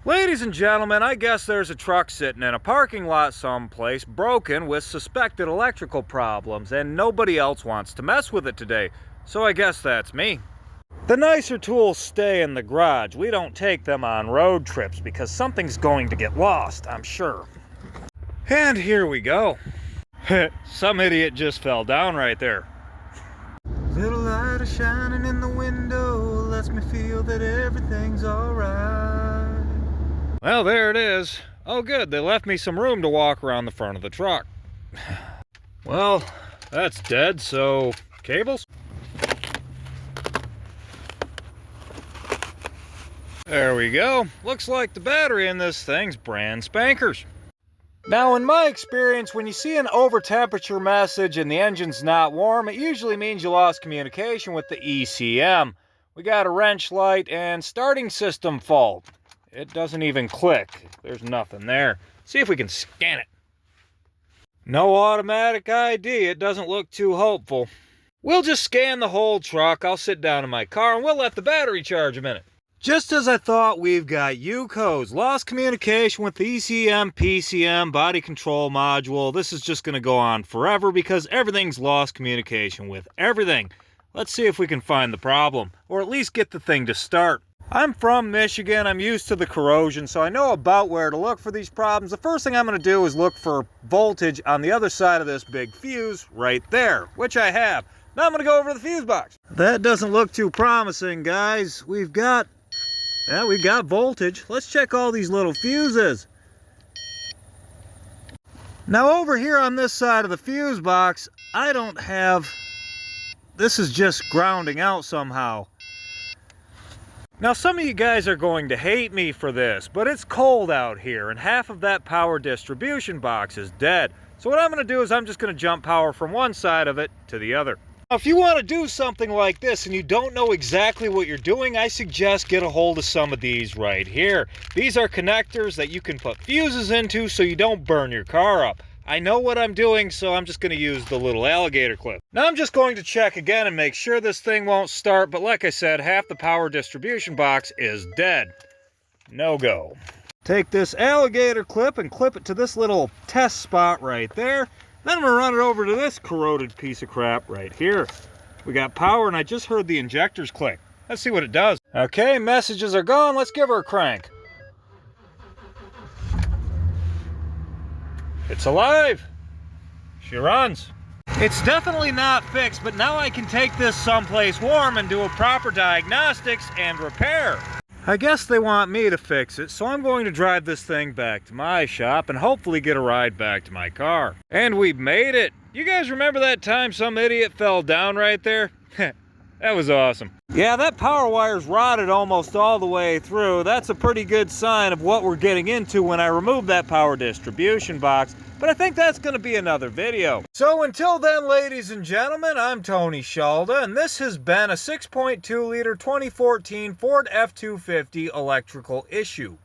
Ladies and gentlemen, I guess there's a truck sitting in a parking lot someplace, broken with suspected electrical problems, and nobody else wants to mess with it today. So I guess that's me. The nicer tools stay in the garage. We don't take them on road trips because something's going to get lost, I'm sure. And here we go. Some idiot just fell down right there. Little light is shining in the window, lets me feel that everything's alright. Well, there it is. Oh good, they left me some room to walk around the front of the truck. Well, that's dead, so cables? There we go. Looks like the battery in this thing's brand spankers. Now, in my experience, when you see an over-temperature message and the engine's not warm, it usually means you lost communication with the ECM. We got a wrench light and starting system fault. It doesn't even click. There's nothing there. See if we can scan it. No automatic ID. It doesn't look too hopeful. We'll just scan the whole truck. I'll sit down in my car and we'll let the battery charge a minute. Just as I thought, we've got UCOs, lost communication with the ECM, PCM, body control module. This is just going to go on forever because everything's lost communication with everything. Let's see if we can find the problem, or at least get the thing to start. I'm from Michigan, I'm used to the corrosion, so I know about where to look for these problems. The first thing I'm going to do is look for voltage on the other side of this big fuse right there, which I have. Now I'm going to go over to the fuse box. That doesn't look too promising, guys. We've got voltage. Let's check all these little fuses. Now over here on this side of the fuse box, I don't have... This is just grounding out somehow. Now some of you guys are going to hate me for this, but it's cold out here and half of that power distribution box is dead. So what I'm going to do is I'm just going to jump power from one side of it to the other. Now, if you want to do something like this and you don't know exactly what you're doing, I suggest get a hold of some of these right here. These are connectors that you can put fuses into so you don't burn your car up. I know what I'm doing, so I'm just going to use the little alligator clip. Now I'm just going to check again and make sure this thing won't start, but like I said, half the power distribution box is dead. No go. Take this alligator clip and clip it to this little test spot right there. Then I'm going to run it over to this corroded piece of crap right here. We got power and I just heard the injectors click. Let's see what it does. Okay, messages are gone. Let's give her a crank. It's alive. She runs. It's definitely not fixed, but now I can take this someplace warm and do a proper diagnostics and repair. I guess they want me to fix it, so I'm going to drive this thing back to my shop and hopefully get a ride back to my car. And we made it! You guys remember that time some idiot fell down right there? That was awesome. Yeah, that power wire's rotted almost all the way through. That's a pretty good sign of what we're getting into when I remove that power distribution box. But I think that's going to be another video. So until then, ladies and gentlemen, I'm Tony Shalda, and this has been a 6.2 liter 2014 Ford F250 electrical issue.